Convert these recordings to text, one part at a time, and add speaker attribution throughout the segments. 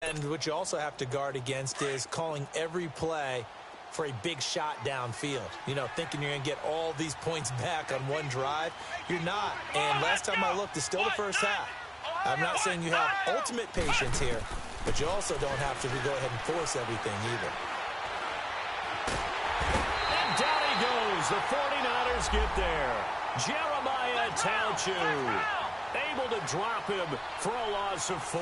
Speaker 1: And what you also have to guard against is calling every play for a big shot downfield. You know, thinking you're going to get all these points back on one drive. You're not. And last time I looked, it's still the first half. I'm not saying you have ultimate patience here, but you also don't have to go ahead and force everything either.
Speaker 2: And down he goes. The 49ers get there. Jeremiah Tauchu able to drop him for a loss of 4.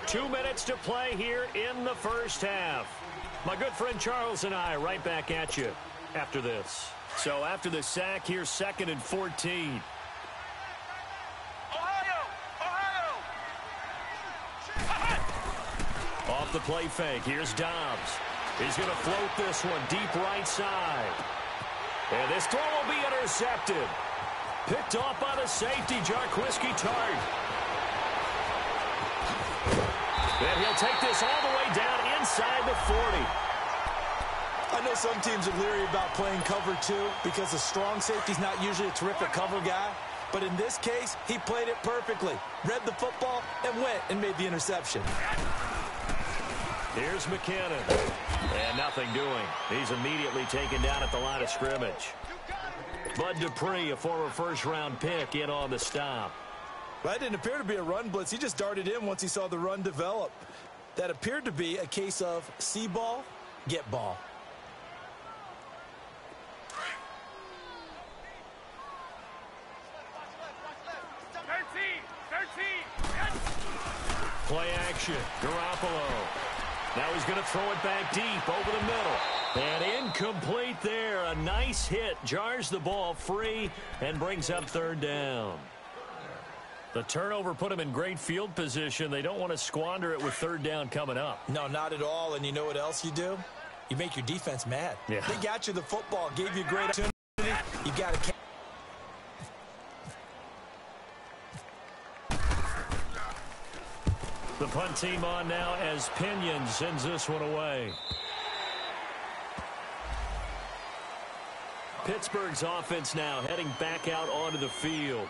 Speaker 2: Two minutes to play here in the first half. My good friend Charles and I right back at you after this. So after the sack, here's 2nd and 14. Off the play fake, here's Dobbs. He's going to float this one deep right side. And this throw will be intercepted. Picked off by the safety, Jarquiski Tart. And he'll take this all the way down inside the 40.
Speaker 1: I know some teams are leery about playing cover 2 because a strong safety's not usually a terrific cover guy. But in this case, he played it perfectly. Read the football and went and made the interception.
Speaker 2: Here's McKinnon. And nothing doing. He's immediately taken down at the line of scrimmage. Bud Dupree, a former first-round pick, in on the stop.
Speaker 1: That didn't appear to be a run blitz. He just darted in once he saw the run develop. That appeared to be a case of see ball, get ball.
Speaker 2: Play action. Garoppolo. Now he's going to throw it back deep over the middle. And incomplete there. A nice hit. Jars the ball free and brings up 3rd down. The turnover put him in great field position. They don't want to squander it with 3rd down coming up.
Speaker 1: No, not at all. And you know what else you do? You make your defense mad.
Speaker 2: Yeah.
Speaker 1: They got you the football, gave you a great opportunity. You got to.
Speaker 2: The punt team on now as Pinion sends this one away. Pittsburgh's offense now heading back out onto the field.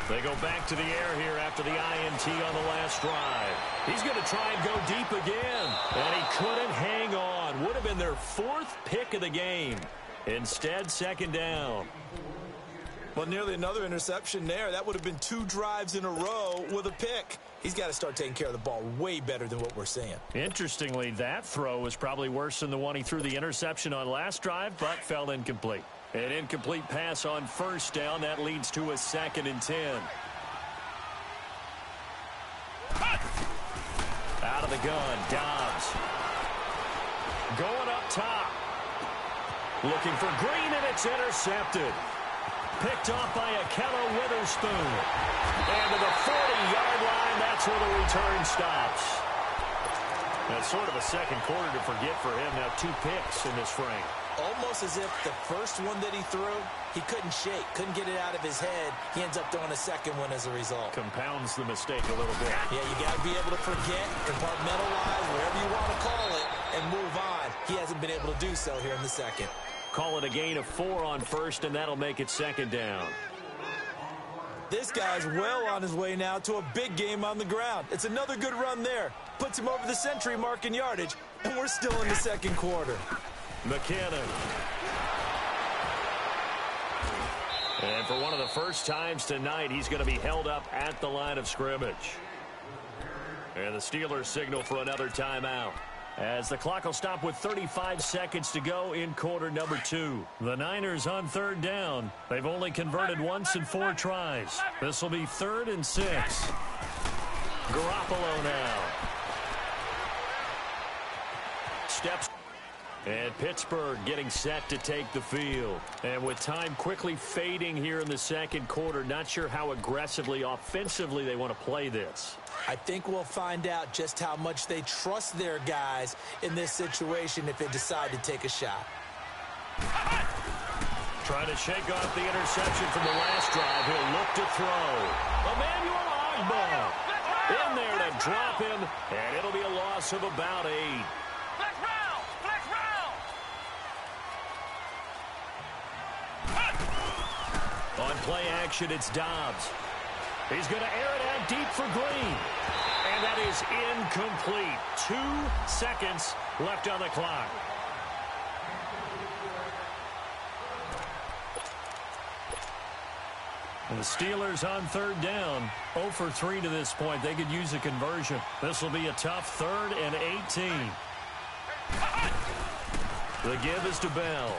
Speaker 2: They go back to the air here after the INT on the last drive. He's going to try and go deep again. And he couldn't hang on. Would have been their 4th pick of the game. Instead, 2nd down.
Speaker 1: Well, nearly another interception there. That would have been 2 drives in a row with a pick. He's got to start taking care of the ball way better than what we're seeing.
Speaker 2: Interestingly, that throw was probably worse than the one he threw the interception on last drive, but fell incomplete. An incomplete pass on 1st down. That leads to a 2nd and 10. Out of the gun, Dobbs. Going up top. Looking for Green, and it's intercepted. Picked off by Akello Witherspoon. And to the 40-yard line, that's where the return stops. That's sort of a second quarter to forget for him. Now 2 picks in this frame.
Speaker 1: Almost as if the first one that he threw, he couldn't shake, couldn't get it out of his head. He ends up throwing a second one as a result.
Speaker 2: Compounds the mistake a little bit.
Speaker 1: Yeah, you got to be able to forget, compartmentalize, whatever you want to call it, and move on. He hasn't been able to do so here in the second.
Speaker 2: Call it a gain of 4 on 1st, and that'll make it 2nd down.
Speaker 1: This guy's well on his way now to a big game on the ground. It's another good run there. Puts him over the century mark in yardage, and we're still in the second quarter.
Speaker 2: McKinnon. And for one of the first times tonight, he's going to be held up at the line of scrimmage. And the Steelers signal for another timeout, as the clock will stop with 35 seconds to go in quarter number 2. The Niners on 3rd down. They've only converted once in 4 tries. This will be 3rd and 6. Garoppolo now. Steps. And Pittsburgh getting set to take the field. And with time quickly fading here in the second quarter, not sure how aggressively, offensively they want to play this.
Speaker 1: I think we'll find out just how much they trust their guys in this situation if they decide to take a shot.
Speaker 2: Trying to shake off the interception from the last drive. He'll look to throw. Emmanuel Ogbah in there to drop him, and it'll be a loss of about 8. On play action, it's Dobbs. He's going to air it out deep for Green. And that is incomplete. 2 seconds left on the clock. And the Steelers on third down. 0 for 3 to this point. They could use a conversion. This will be a tough 3rd and 18. The give is to Bell.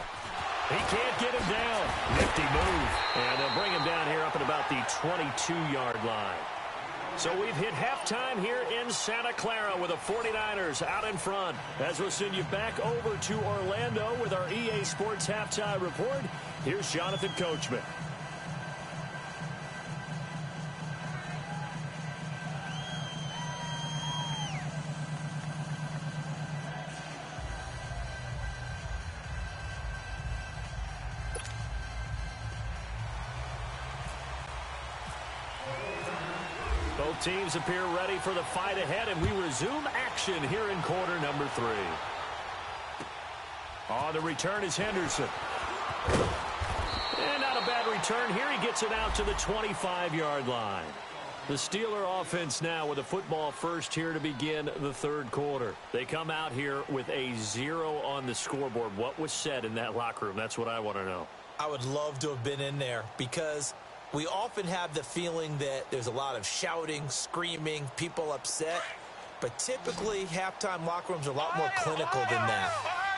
Speaker 2: He can't get him down. Nifty move. And they'll bring him down here up at about the 22-yard line. So we've hit halftime here in Santa Clara with the 49ers out in front. As we'll send you back over to Orlando with our EA Sports Halftime Report, here's Jonathan Coachman. Both teams appear ready for the fight ahead, and we resume action here in quarter number 3. On the return is Henderson. And not a bad return here. He gets it out to the 25-yard line. The Steeler offense now with a football first here to begin the third quarter. They come out here with a 0 on the scoreboard. What was said in that locker room? That's what I want to know.
Speaker 1: I would love to have been in there because we often have the feeling that there's a lot of shouting, screaming, people upset. But typically, halftime locker rooms are a lot more clinical than that.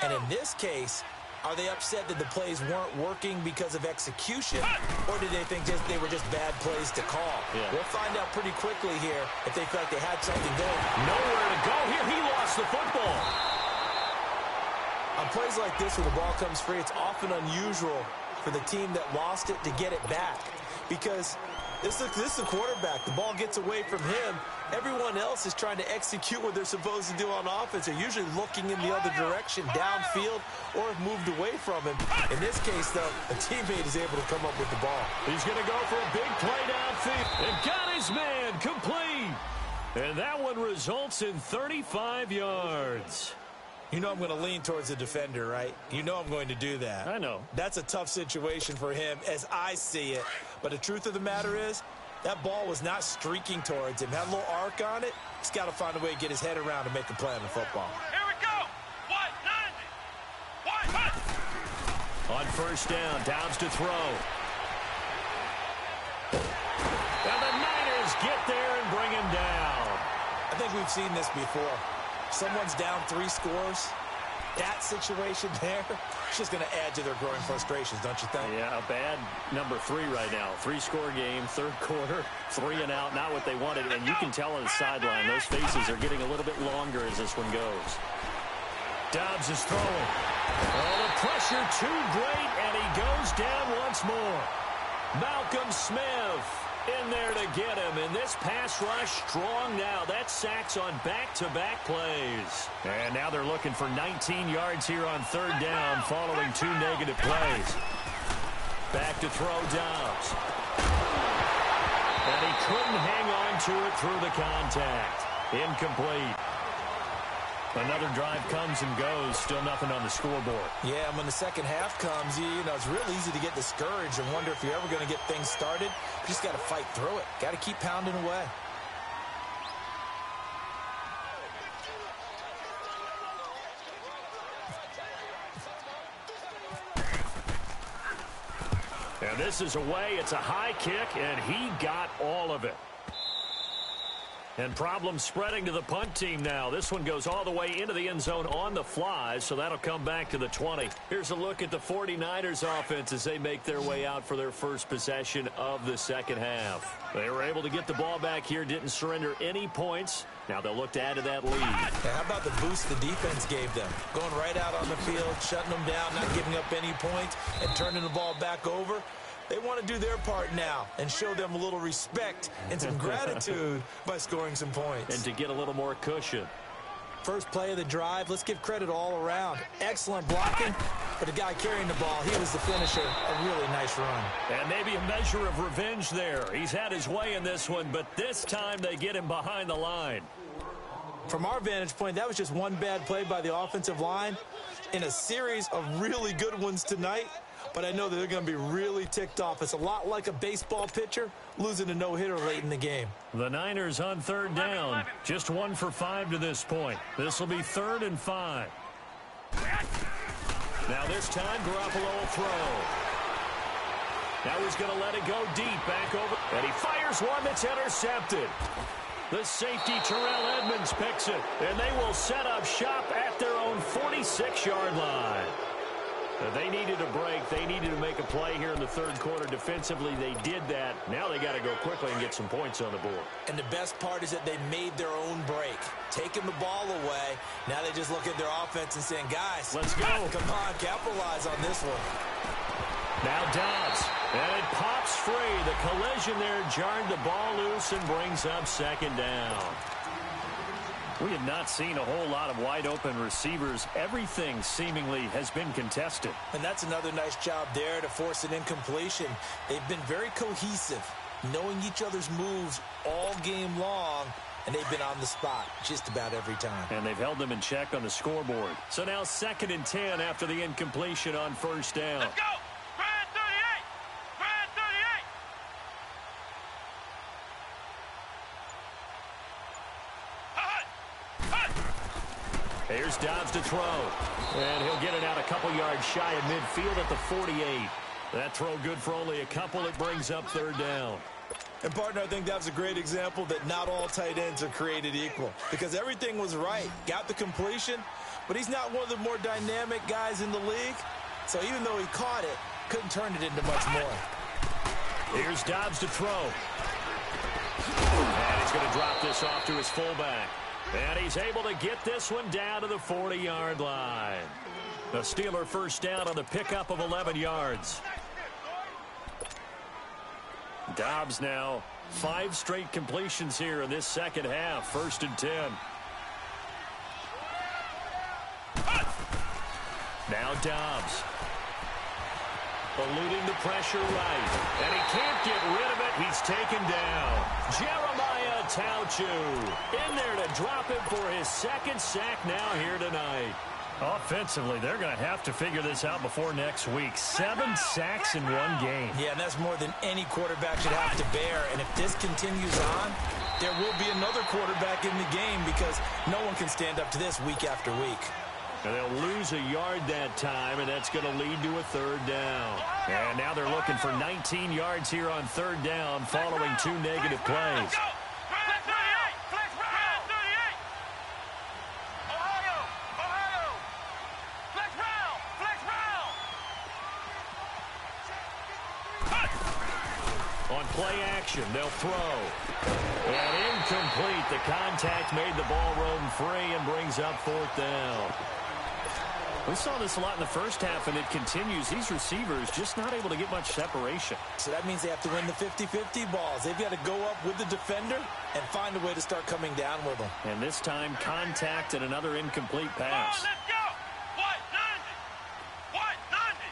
Speaker 1: And in this case, are they upset that the plays weren't working because of execution? Or did they think they were just bad plays to call? Yeah. We'll find out pretty quickly here if they feel like they had something going.
Speaker 2: Nowhere to go here. He lost the football.
Speaker 1: On plays like this where the ball comes free, it's often unusual for the team that lost it to get it back. Because this is the quarterback. The ball gets away from him. Everyone else is trying to execute what they're supposed to do on offense. They're usually looking in the other direction, downfield, or have moved away from him. In this case, though, a teammate is able to come up with the ball.
Speaker 2: He's going to go for a big play downfield. And got his man complete. And that one results in 35 yards.
Speaker 1: You know I'm going to lean towards the defender, right? You know I'm going to do that.
Speaker 2: I know.
Speaker 1: That's a tough situation for him as I see it. But the truth of the matter is, that ball was not streaking towards him. Had a little arc on it. He's got to find a way to get his head around and make a play on the football.
Speaker 3: Here we go. 190.
Speaker 2: On first down, Dobbs to throw. And the Niners get there and bring him down.
Speaker 1: I think we've seen this before. Someone's down 3 scores. That situation there, it's just going to add to their growing frustrations, don't you think?
Speaker 2: Yeah, a bad number 3 right now. 3-score game, third quarter, 3 and out, not what they wanted. And you can tell on the sideline, those faces are getting a little bit longer as this one goes. Dobbs is throwing. Oh, the pressure too great, and he goes down once more. Malcolm Smith in there to get him, and this pass rush strong now. That's sacks on back-to-back plays. And now they're looking for 19 yards here on third down following 2 negative plays. Back to throw Dobbs. And he couldn't hang on to it through the contact. Incomplete. Another drive comes and goes. Still nothing on the scoreboard.
Speaker 1: Yeah, and when the second half comes, you know, it's real easy to get discouraged and wonder if you're ever going to get things started. You just got to fight through it. Got to keep pounding away.
Speaker 2: And this is away. It's a high kick, and he got all of it. And problems spreading to the punt team now. This one goes all the way into the end zone on the fly, so that'll come back to the 20. Here's a look at the 49ers offense as they make their way out for their first possession of the second half. They were able to get the ball back here, didn't surrender any points. Now they'll look to add to that lead.
Speaker 1: How about the boost the defense gave them? Going right out on the field, shutting them down, not giving up any points, and turning the ball back over. They want to do their part now and show them a little respect and some gratitude by scoring some points.
Speaker 2: And to get a little more cushion.
Speaker 1: First play of the drive, let's give credit all around. Excellent blocking, but the guy carrying the ball, he was the finisher. A really nice run.
Speaker 2: And maybe a measure of revenge there. He's had his way in this one, but this time they get him behind the line.
Speaker 1: From our vantage point, that was just one bad play by the offensive line in a series of really good ones tonight. But I know that they're going to be really ticked off. It's a lot like a baseball pitcher losing a no-hitter late in the game.
Speaker 2: The Niners on third down. Just 1 for 5 to this point. This will be 3rd and 5. Now this time, Garoppolo will throw. Now he's going to let it go deep back over. And he fires one that's intercepted. The safety, Terrell Edmonds, picks it. And they will set up shop at their own 46-yard line. They needed a break. They needed to make a play here in the third quarter. Defensively, they did that. Now they got to go quickly and get some points on the board.
Speaker 1: And the best part is that they made their own break. Taking the ball away. Now they just look at their offense and saying, guys,
Speaker 2: let's go.
Speaker 1: Come on, capitalize on this one.
Speaker 2: Now Dobbs. And it pops free. The collision there jarred the ball loose and brings up second down. We have not seen a whole lot of wide-open receivers. Everything seemingly has been contested.
Speaker 1: And that's another nice job there to force an incompletion. They've been very cohesive, knowing each other's moves all game long, and they've been on the spot just about every time.
Speaker 2: And they've held them in check on the scoreboard. So now 2nd and 10 after the incompletion on first down.
Speaker 3: Let's go! Grind 38! Grind 38!
Speaker 2: Here's Dobbs to throw. And he'll get it out a couple yards shy of midfield at the 48. That throw good for only a couple. It brings up 3rd down.
Speaker 1: And, partner, I think that's a great example that not all tight ends are created equal. Because everything was right. Got the completion, but he's not one of the more dynamic guys in the league. So even though he caught it, couldn't turn it into much more.
Speaker 2: Here's Dobbs to throw. And he's going to drop this off to his fullback. And he's able to get this one down to the 40-yard line. The Steeler first down on the pickup of 11 yards. Dobbs now 5 straight completions here in this second half. 1st and 10. Now Dobbs. Eluding the pressure right. And he can't get rid of it. He's taken down. Jeremiah Tauchu in there to drop him for his 2nd sack now here tonight. Offensively, they're going to have to figure this out before next week. 7 sacks in one game.
Speaker 1: Yeah, and that's more than any quarterback should have to bear. And if this continues on, there will be another quarterback in the game because no one can stand up to this week after week.
Speaker 2: And they'll lose a yard that time, and that's going to lead to a 3rd down. And now they're looking for 19 yards here on 3rd down following 2 negative plays. On play action, they'll throw. And incomplete. The contact made the ball roam free and brings up 4th down. We saw this a lot in the first half, and it continues. These receivers just not able to get much separation.
Speaker 1: So that means they have to win the 50-50 balls. They've got to go up with the defender and find a way to start coming down with them.
Speaker 2: And this time, contact and another incomplete pass.
Speaker 3: Let's go! What? 90! What? 90!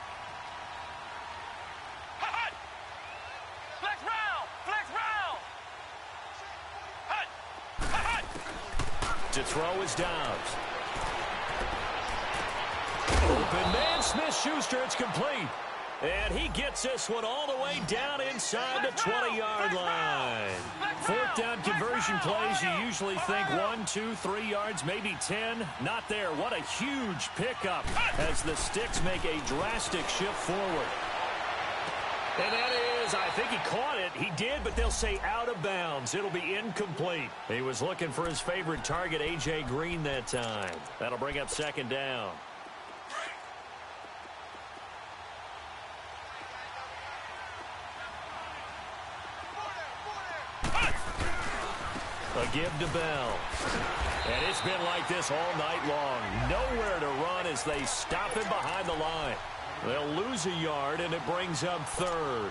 Speaker 3: Hut! Flex round! Flex round! Hut! Hut!
Speaker 2: To throw is Dobbs. Open man, Smith-Schuster, it's complete. And he gets this one all the way down inside the 20-yard line. 4th down conversion plays, you usually think 1, 2, 3 yards, maybe 10. Not there. What a huge pickup as the Sticks make a drastic shift forward. And that is, I think he caught it. He did, but they'll say out of bounds. It'll be incomplete. He was looking for his favorite target, A.J. Green, that time. That'll bring up second down. A give to Bell. And it's been like this all night long. Nowhere to run as they stop him behind the line. They'll lose a yard, and it brings up third.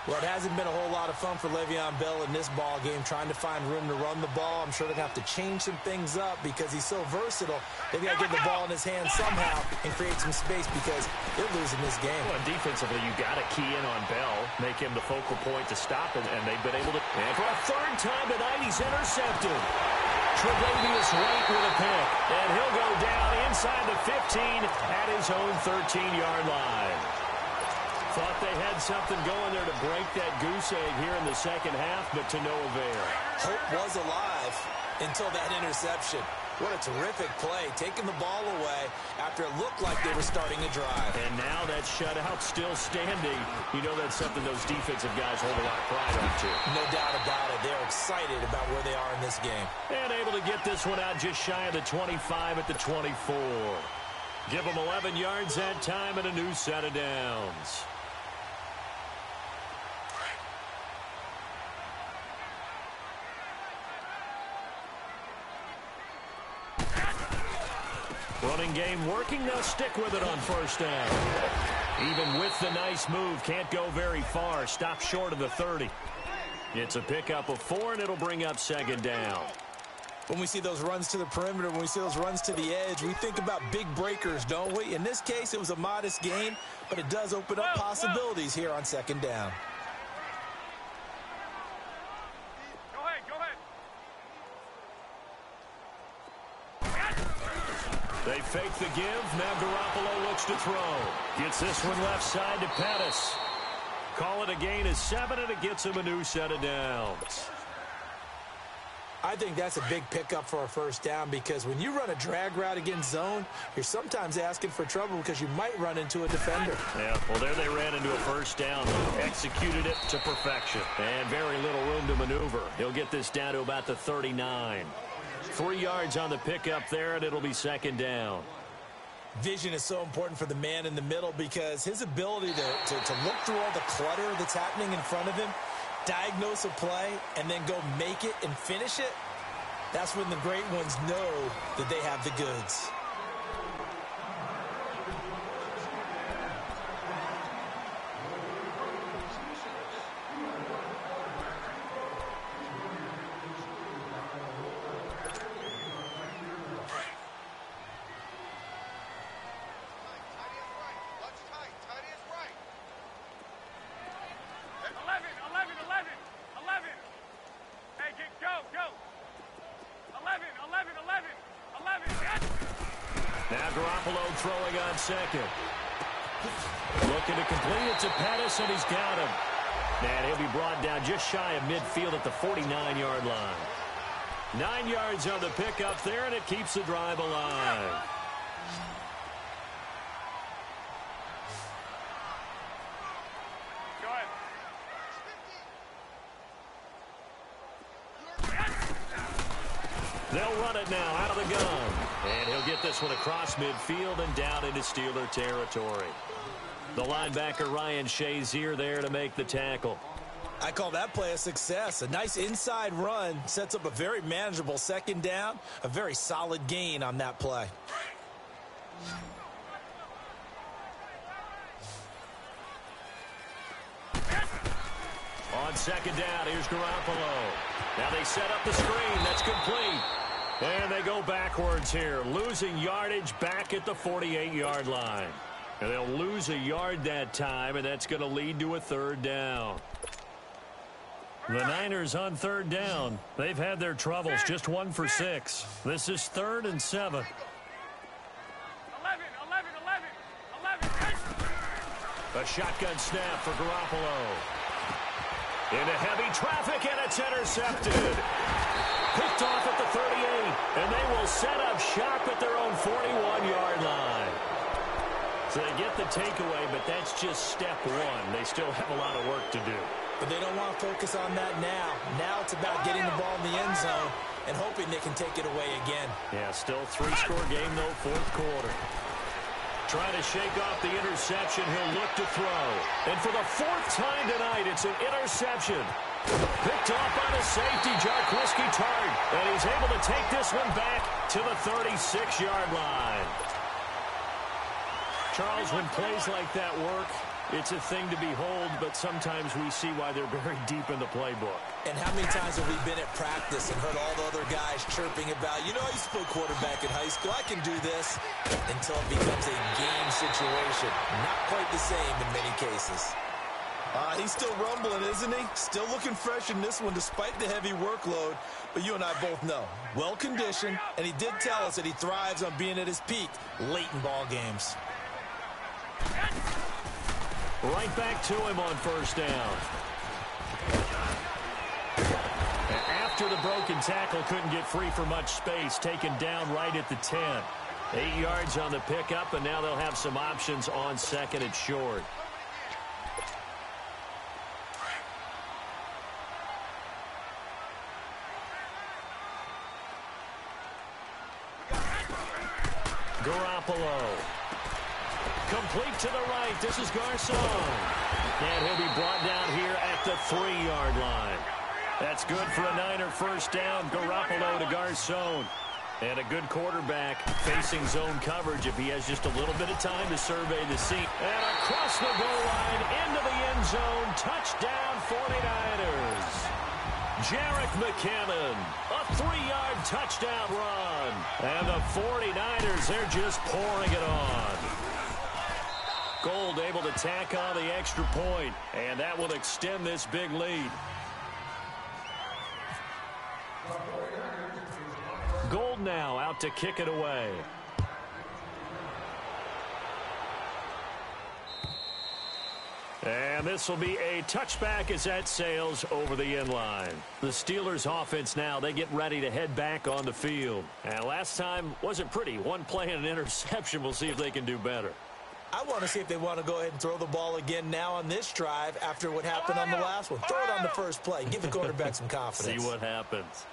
Speaker 1: Well, it hasn't been a whole lot of fun for Le'Veon Bell in this ball game, trying to find room to run the ball. I'm sure they'd have to change some things up because he's so versatile. They've got to get the ball in his hands somehow and create some space because they're losing this game.
Speaker 2: Well, defensively, you got to key in on Bell, make him the focal point to stop him, and they've been able to. And for a third time tonight, he's intercepted. Tre'Davious White with a pick, and he'll go down inside the 15 at his own 13-yard line. Thought they had something going there to break that goose egg here in the second half, but to no avail.
Speaker 1: Hope was alive until that interception. What a terrific play, taking the ball away after it looked like they were starting a drive.
Speaker 2: And now that shutout still standing. You know that's something those defensive guys hold a lot of pride on, too.
Speaker 1: No doubt about it. They're excited about where they are in this game.
Speaker 2: And able to get this one out just shy of the 25 at the 24. Give them 11 yards that time and a new set of downs. Running game working. They'll stick with it on first down. Even with the nice move, can't go very far. Stop short of the 30. It's a pickup of 4, and it'll bring up second down.
Speaker 1: When we see those runs to the perimeter, when we see those runs to the edge, we think about big breakers, don't we? In this case, it was a modest gain, but it does open up possibilities here on second down.
Speaker 2: They fake the give. Now Garoppolo looks to throw. Gets this one left side to Pettis. Call it a gain of 7, and it gets him a new set of downs.
Speaker 1: I think that's a big pickup for a first down because when you run a drag route against zone, you're sometimes asking for trouble because you might run into a defender.
Speaker 2: Yeah, well, there they ran into a first down. Executed it to perfection. And very little room to maneuver. He'll get this down to about the 39. 3 yards on the pickup there, and it'll be second down.
Speaker 1: Vision is so important for the man in the middle because his ability to look through all the clutter that's happening in front of him, diagnose a play, and then go make it and finish it, that's when the great ones know that they have the goods.
Speaker 2: Now Garoppolo throwing on second. Looking to complete it to Pettis, and he's got him. And he'll be brought down just shy of midfield at the 49-yard line. 9 yards on the pickup there, and it keeps the drive alive. They'll run it now out of the gun. And he'll get this one across midfield and down into Steeler territory. The linebacker Ryan Shazier there to make the tackle.
Speaker 1: I call that play a success. A nice inside run sets up a very manageable second down. A very solid gain on that play.
Speaker 2: On second down, here's Garoppolo. Now they set up the screen. That's complete. And they go backwards here, losing yardage back at the 48-yard line. And they'll lose a yard that time, and that's going to lead to a third down. The Niners on third down. They've had their troubles, just 1 for 6. This is 3rd and 7.
Speaker 3: 11.
Speaker 2: A shotgun snap for Garoppolo. Into heavy traffic, and it's intercepted. Picked off at the 38, and they will set up shop at their own 41-yard line. So they get the takeaway, but that's just step one. They still have a lot of work to do.
Speaker 1: But they don't want to focus on that now. Now it's about getting the ball in the end zone and hoping they can take it away again.
Speaker 2: Yeah, still three-score game, though, fourth quarter. Trying to shake off the interception. He'll look to throw. And for the fourth time tonight, it's an interception. Picked off by the safety, Jarquiski Tart. And he's able to take this one back to the 36-yard line. Charles, when plays like that work, it's a thing to behold, but sometimes we see why they're very deep in the playbook.
Speaker 1: And how many times have we been at practice and heard all the other guys chirping about, you know, I used to play quarterback in high school, I can do this, until it becomes a game situation. Not quite the same in many cases.
Speaker 4: He's still rumbling, isn't he? Still looking fresh in this one despite the heavy workload. But you and I both know, well-conditioned, and he did tell us that he thrives on being at his peak late in ball games.
Speaker 2: Right back to him on first down. And after the broken tackle, couldn't get free for much space, taken down right at the 10. 8 yards on the pickup, and now they'll have some options on second and short. Garoppolo. Complete to the right. This is Garcon. And he'll be brought down here at the 3-yard line. That's good for a Niner first down. Garoppolo to Garcon. And a good quarterback facing zone coverage if he has just a little bit of time to survey the scene. And across the goal line into the end zone. Touchdown 49ers. Jerick McKinnon, a 3-yard touchdown run. And the 49ers, they're just pouring it on. Gold able to tack on the extra point, and that will extend this big lead. Gold now out to kick it away. And this will be a touchback as that sails over the end line. The Steelers offense now, they get ready to head back on the field. And last time wasn't pretty. One play and an interception. We'll see if they can do better.
Speaker 1: I want to see if they want to go ahead and throw the ball again now on this drive after what happened on the last one. Throw it on the first play. Give the quarterback some confidence.
Speaker 2: See what happens.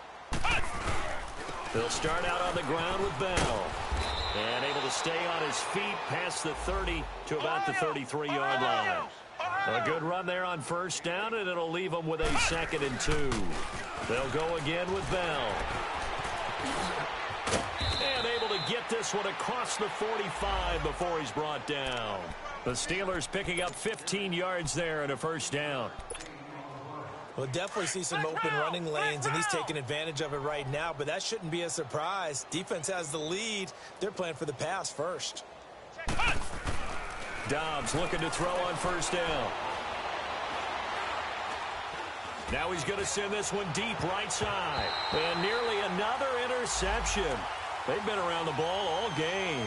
Speaker 2: They'll start out on the ground with Bell. And able to stay on his feet past the 30 to about the 33-yard line. A good run there on first down, and it'll leave them with a 2nd and 2. They'll go again with Bell. And able to get this one across the 45 before he's brought down. The Steelers picking up 15 yards there and a first down.
Speaker 1: We'll definitely see some open running lanes, and he's taking advantage of it right now, but that shouldn't be a surprise. Defense has the lead. They're playing for the pass first.
Speaker 2: Dobbs looking to throw on first down. Now he's going to send this one deep right side. And nearly another interception. They've been around the ball all game.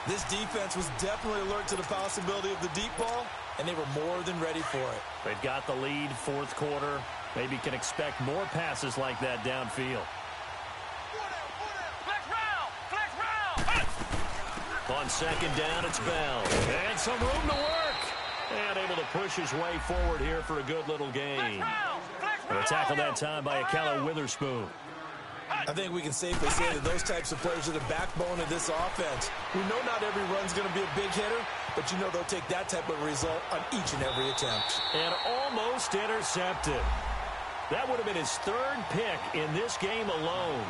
Speaker 4: This defense was definitely alert to the possibility of the deep ball, and they were more than ready for it.
Speaker 2: They've got the lead, fourth quarter. Maybe can expect more passes like that downfield. On second down, it's Bell. And some room to work. And able to push his way forward here for a good little gain. And a tackle that time by Akello Witherspoon.
Speaker 4: I think we can safely say that those types of players are the backbone of this offense. We know not every run's going to be a big hitter, but you know they'll take that type of result on each and every attempt.
Speaker 2: And almost intercepted. That would have been his 3rd pick in this game alone.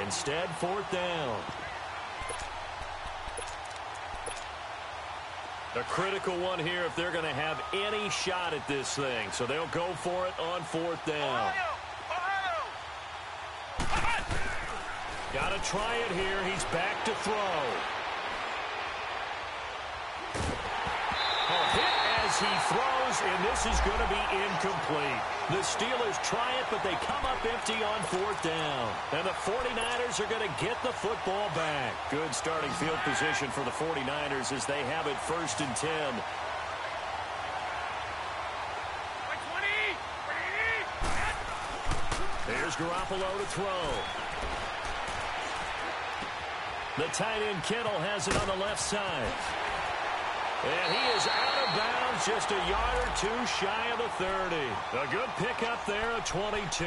Speaker 2: Instead, 4th down. A critical one here if they're going to have any shot at this thing. So they'll go for it on 4th down. Got to try it here. He's back to throw. A hit as he throws, and this is going to be incomplete. The Steelers try it, but they come up empty on 4th down. And the 49ers are going to get the football back. Good starting field position for the 49ers as they have it 1st and 10. Here's Garoppolo to throw. The tight end Kittle has it on the left side. And he is out of bounds, just a yard or two shy of the 30. A good pickup there, a 22.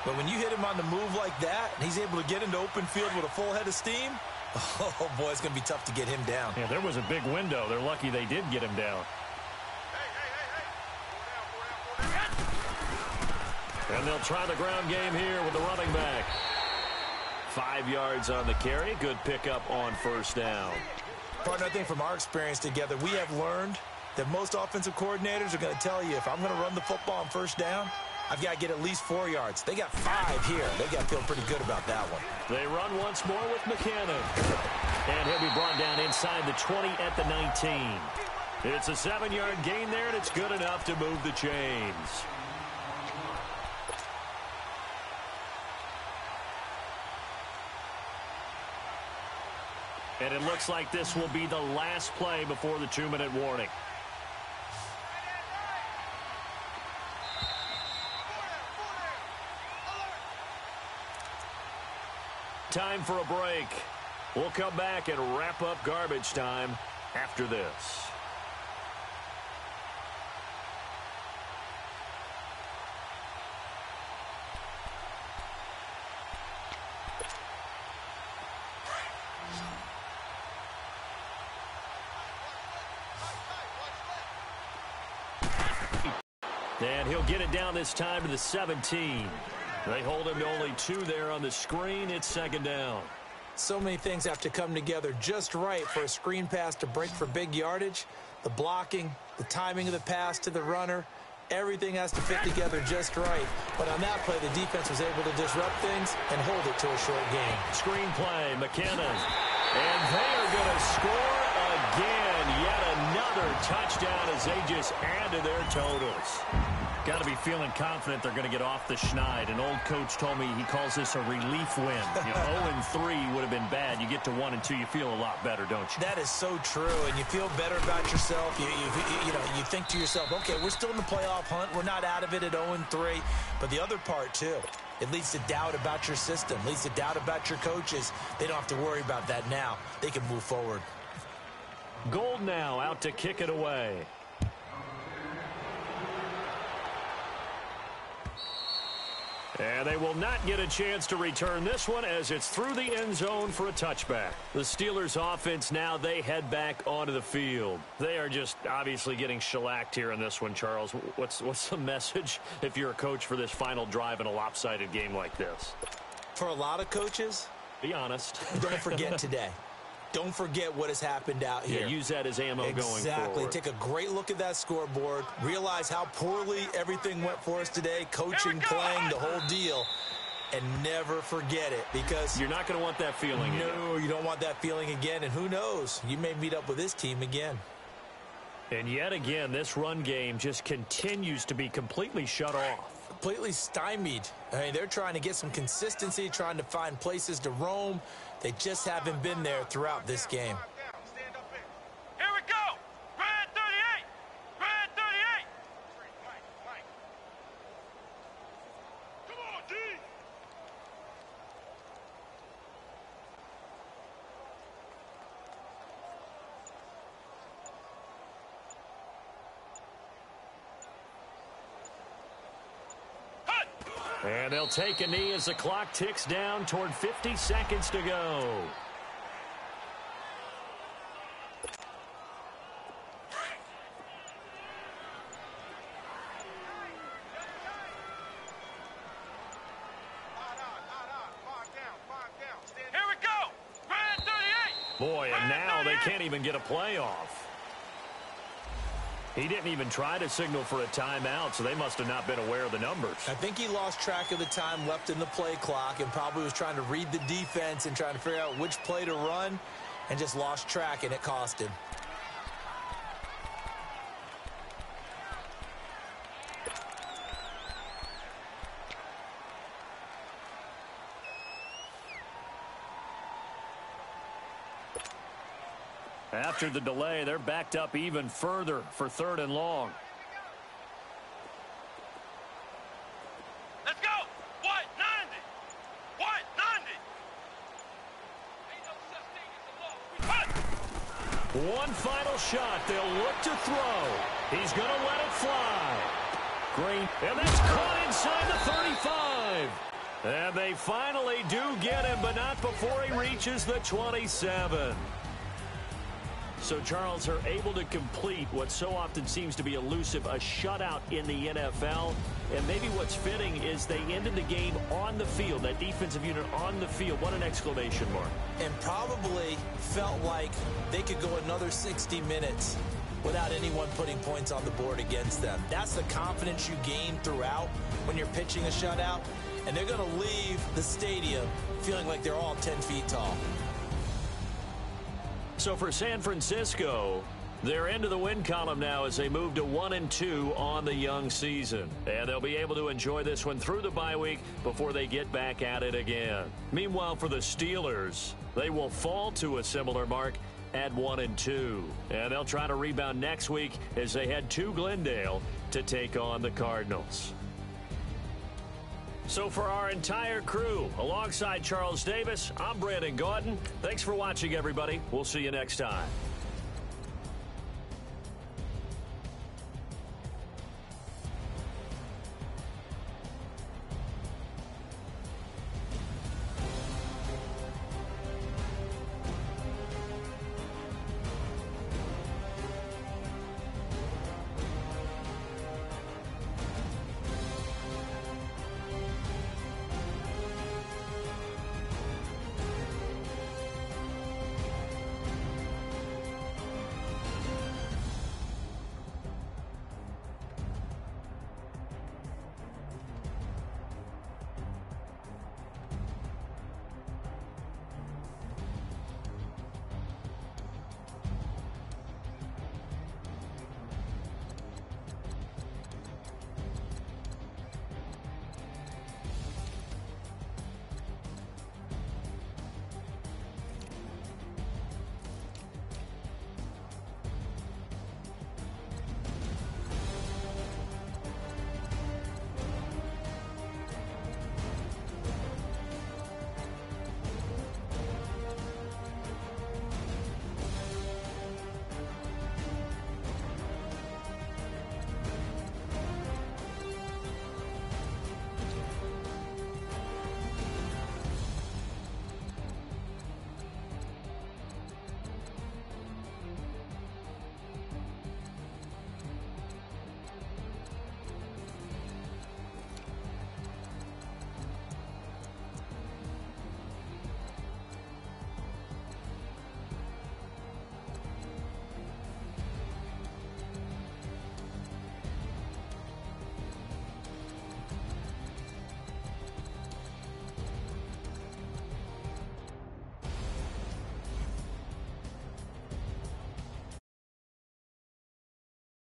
Speaker 4: But when you hit him on the move like that, and he's able to get into open field with a full head of steam, oh, boy, it's going to be tough to get him down.
Speaker 2: Yeah, there was a big window. They're lucky they did get him down. And they'll try the ground game here with the running back. 5 yards on the carry. Good pickup on first down.
Speaker 4: Partner, I think from our experience together, we have learned that most offensive coordinators are going to tell you, if I'm going to run the football on first down, I've got to get at least 4 yards. They got 5 here. They got to feel pretty good about that one.
Speaker 2: They run once more with McKinnon. And he'll be brought down inside the 20 at the 19. It's a 7-yard gain there, and it's good enough to move the chains. And it looks like this will be the last play before the 2-minute warning. Time for a break. We'll come back and wrap up garbage time after this. And he'll get it down this time to the 17. They hold him to only 2 there on the screen. It's second down.
Speaker 4: So many things have to come together just right for a screen pass to break for big yardage. The blocking, the timing of the pass to the runner, everything has to fit together just right. But on that play, the defense was able to disrupt things and hold it to a short game.
Speaker 2: Screen play, McKinnon. And they are going to score again. Yet another touchdown as they just add to their totals. Got to be feeling confident they're going to get off the schneid. An old coach told me he calls this a relief win. 0-3 would have been bad. You get to 1 and 2, you feel a lot better, don't you?
Speaker 4: That is so true, and you feel better about yourself. You think to yourself, okay, we're still in the playoff hunt. We're not out of it at 0-3. But the other part, too, it leads to doubt about your system, leads to doubt about your coaches. They don't have to worry about that now. They can move forward.
Speaker 2: Gold now out to kick it away. And they will not get a chance to return this one as it's through the end zone for a touchback. The Steelers offense now, they head back onto the field. They are just obviously getting shellacked here in this one, Charles. What's the message if you're a coach for this final drive in a lopsided game like this?
Speaker 4: For a lot of coaches,
Speaker 2: be honest.
Speaker 4: Don't forget today. Don't forget what has happened out here.
Speaker 2: Yeah, use that as ammo going forward.
Speaker 4: Exactly. Take a great look at that scoreboard. Realize how poorly everything went for us today. Coaching, playing, the whole deal. And never forget it, because
Speaker 2: you're not going to want that feeling again.
Speaker 4: No, you don't want that feeling again. And who knows? You may meet up with this team again.
Speaker 2: And yet again, this run game just continues to be completely shut off.
Speaker 4: Completely stymied. I mean, they're trying to get some consistency, trying to find places to roam. They just haven't been there throughout this game.
Speaker 3: Here we go. Red 38. Red 38. Come on, D.
Speaker 2: And they'll take a knee as the clock ticks down toward 50 seconds to go.
Speaker 3: Here we go. Red 38.
Speaker 2: Boy, and now they can't even get a play off. He didn't even try to signal for a timeout, so they must have not been aware of the numbers.
Speaker 4: I think he lost track of the time left in the play clock and probably was trying to read the defense and trying to figure out which play to run and just lost track, and it cost him.
Speaker 2: After the delay, they're backed up even further for 3rd and long.
Speaker 3: Let's go. What? 90. What? 90.
Speaker 2: One final shot. They'll look to throw. He's going to let it fly. Green. And that's caught inside the 35. And they finally do get him, but not before he reaches the 27. So, Charles, are able to complete what so often seems to be elusive, a shutout in the NFL. And maybe what's fitting is they ended the game on the field, that defensive unit on the field. What an exclamation mark.
Speaker 1: And probably felt like they could go another 60 minutes without anyone putting points on the board against them. That's the confidence you gain throughout when you're pitching a shutout. And they're going to leave the stadium feeling like they're all 10 feet tall.
Speaker 2: So for San Francisco, they're into the win column now as they move to 1-2 on the young season. And they'll be able to enjoy this one through the bye week before they get back at it again. Meanwhile, for the Steelers, they will fall to a similar mark at 1-2. And they'll try to rebound next week as they head to Glendale to take on the Cardinals. So for our entire crew, alongside Charles Davis, I'm Brandon Gaudin. Thanks for watching, everybody. We'll see you next time.